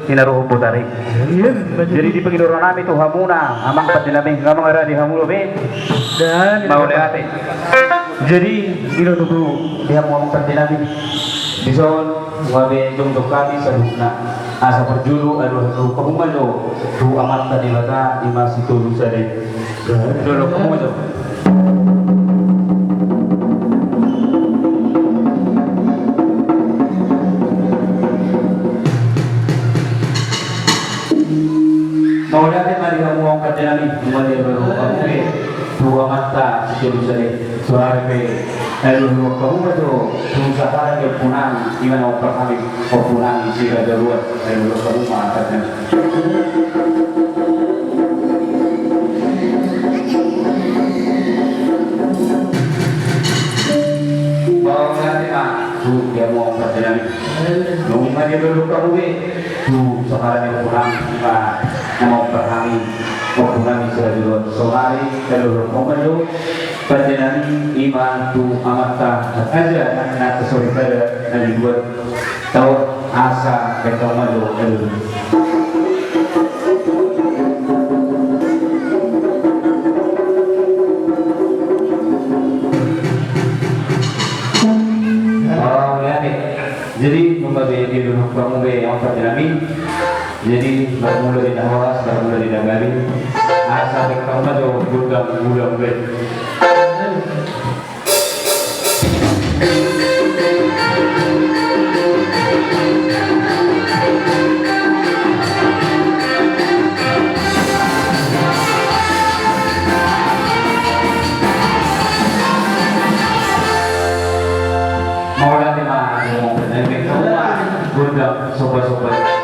Tinaruho po tari. Jadi di pagidoro namin ito hamuna, amang pati namin, ngamang ara di hamulo be, Dan mauli ate. Jadi inututo di hamung pati namin. Bison, wabe jong kami sa luna. Asa perjulu anu pagumalo, tu amat tadi bata di masih tulu sare. Dulu pagumalo. Mau natin mari ngomong ka dinami mali ro pagke dua mata sejauh sare suara pe ero kamu do tu sahara ke punang gimana otak kami punang isi ada luar ero kamu mata mau natin tu dia mau ka dinami nung mari ro kamu tu sahara ke punang mau berhami berhami seluruh somari seluruh komando perjalanan iman tu amata aja nak sorry pada dari buat tahu asa komando oh ya nih jadi membagi di dulu kamu yang perjalanan jadi bermula di Nawas, bermula di Nagari, asal kamu tu budak ber. Mau nanti mah mau bermain kamu budak sobat-sobat.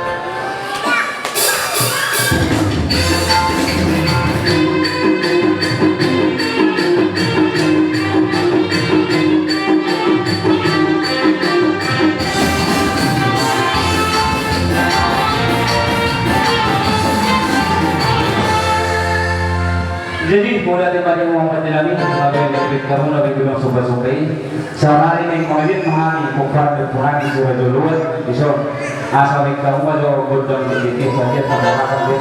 Jadi mulai dari Muhammad Nabi sebagai karun Nabi bilang sobat-sobat sehari ini mengalir mahani mukar dan purangi surah dulu bisa asal kamu aja berdam sedikit saja tambahkan dia.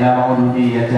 na mauludi ya